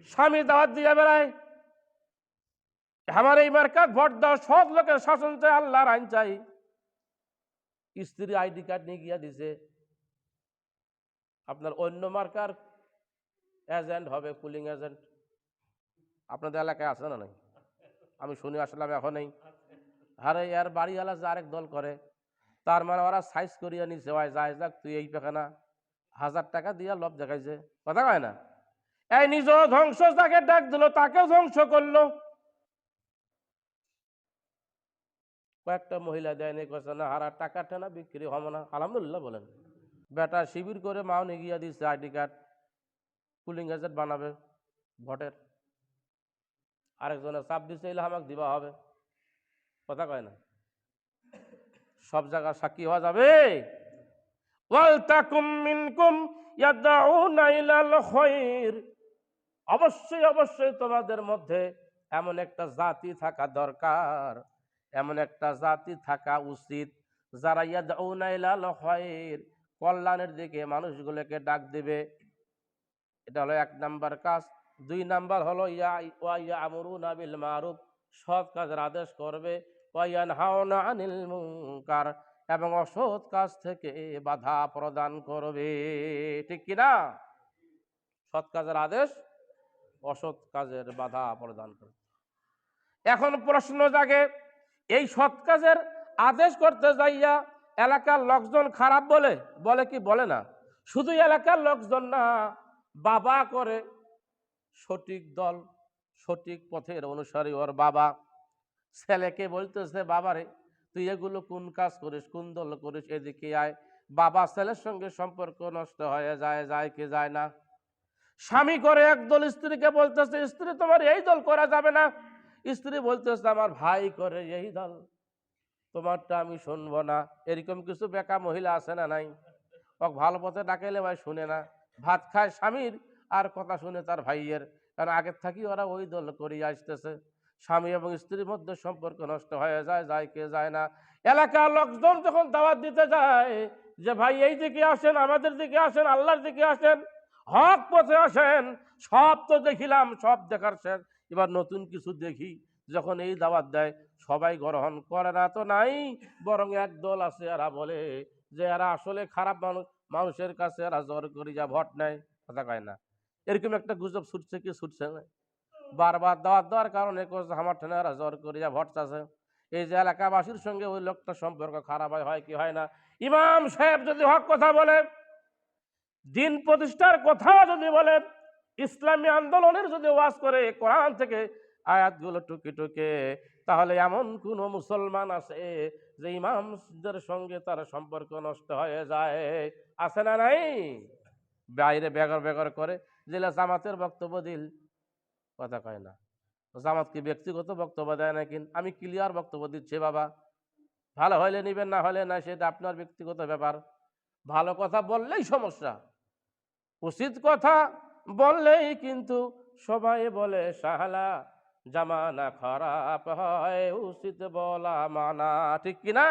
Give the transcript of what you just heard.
স্বামী দাওয়াত দিয়ে বেড়ায়, আমার এই মার্কাত ভোট দাও, সৎ লোকের শাসন চাই, আল্লাহর আইন চাই। স্ত্রী আইডি কার্ড নিয়ে গিয়া দিছে, আপনার অন্য মার্কার এজেন্ট হবে, পুলিং এজেন্ট। আপনাদের এলাকায় আছে না নাই? আমি শুনে আসলাম এখন নেই। আরে এর বাড়িওয়ালা যে আরেক দল করে, তার মানে ওরা সাইজ করিয়া নিছে, হয় যায় যাক তুই এই পেখানা 1000 টাকা দিয়া লব দেখাইছে, কথা কয় না? এই নিজ ধ্বংস যাকে ডাক দিল তাকেও ধ্বংস করলো। কয়েকটা মহিলা দেয়নি, করছে না হারা টাকা টেনা বিক্রি হবে না, আলহামদুলিল্লাহ বলেন। বেটা শিবির করে মাও নিয়ে গিয়া দিচ্ছে আইডি কার্ড, পুলিং এজেন্ট বানাবে ভোটের। আরেকজনের চাপ দিচ্ছে এলে আমাকে দিবা হবে, কথা কয় না? সব জায়গায় সাক্ষী হওয়া যাবে। ওয়ালতাকুম মিনকুম ইয়াদউনা ইলাল খায়র, অবশ্যই অবশ্যই তোমাদের মধ্যে এমন একটা জাতি থাকা দরকার, এমন একটা জাতি থাকা উচিত যারা ইয়াদউনা ইলাল খায়র, কল্যাণের দিকে মানুষগুলোকে ডাক দিবে। এটা হলো 1 নাম্বার কাজ। 2 নাম্বার হলো ইয়ামুরুনা বিল মারুফ, সৎ কাজের আদেশ করবে, ওয়া ইয়ানহাউনা আনিল মুনকার, এবং অসৎ কাজ থেকে বাধা প্রদান করবে, ঠিক কি না? সৎ কাজের আদেশ, অসৎ কাজের বাধা প্রদান করবে। এখন প্রশ্ন জাগে, এই সৎ কাজের আদেশ করতে যাইয়া এলাকার লোকজন খারাপ বলে, বলে কি বলে না? শুধু এলাকার লোকজন না, বাবা করে, সঠিক দল সঠিক পথের অনুসারী ওর বাবা ছেলেকে বলতেছে, বাবারে তুই এগুলো কোন কাজ করিস, কোন দল করিস, এদিকে আয়। বাবা ছেলের সঙ্গে সম্পর্ক নষ্ট হয়ে যায়, যায় কি যায় না? স্বামী করে একদল, স্ত্রীকে বলতেছে স্ত্রী তোমার এই দল করা যাবে না, স্ত্রী বলতেছে আমার ভাই করে এই দল, তোমারটা আমি শুনবো না। এরকম কিছু বেকা মহিলা আছে না নাই? ওক ভালো পথে ডাকাইলে ভাই শুনে না, ভাত খায় স্বামীর আর কথা শুনে তার ভাইয়ের, কারণ আগের থাকি ওরা ওই দল করিয়ে আসতেছে। স্বামী এবং স্ত্রীর মধ্যে সম্পর্ক নষ্ট হয়ে যায়, যায় কে যায় না? এলাকার লোকজন যখন দাওয়াত দিতে যায় যে ভাই এই দিকে আসেন, আমাদের দিকে আসেন, আল্লাহর দিকে আসেন, হক পথে আসেন, সব তো দেখিলাম, সব দেখার শেষ, এবার নতুন কিছু দেখি। যখন এই দাওয়াত দেয় সবাই গ্রহণ করে না তো নাই, বরং একদল আছে এরা বলে যে এরা আসলে খারাপ মানুষ, মানুষের কাছে এরা জোর করি যা ভোট নেয়, কথা কয় না? এরকম একটা গুজব ছুটছে কি ছুটছে না? বারবার দাওয়াত দেওয়ার কারণে আমার ঠেনে এরা জোর করি যা ভোট চাচ্ছে। এই যে এলাকাবাসীর সঙ্গে ওই লোকটা সম্পর্ক খারাপ হয় কি হয় না? ইমাম সাহেব যদি হক কথা বলে, দিন প্রতিষ্ঠার কথাও যদি বলে, ইসলামী আন্দোলনের যদি ওয়াজ করে, কোরআন থেকে আয়াতগুলো টুকে টুকে, তাহলে এমন কোন মুসলমান আছে যে ইমামদের সঙ্গে তার সম্পর্ক নষ্ট হয়ে যায়? আছে না নাই? বাইরে বেগর বেগর করে জেলা জামাতের বক্তব্য দিল, কথা কয় না। জামাত কি ব্যক্তিগত বক্তব্য দেয় নাকি? আমি ক্লিয়ার বক্তব্য দিচ্ছি বাবা, ভালো হলে নিবেন, না হলে না, সেটা আপনার ব্যক্তিগত ব্যাপার। ভালো কথা বললেই সমস্যা, উচিত কথা বললেই কিন্তু সবাই বলে শাহলা, জামানা খারাপ হয়, উচিত বলা মানা, ঠিক কিনা?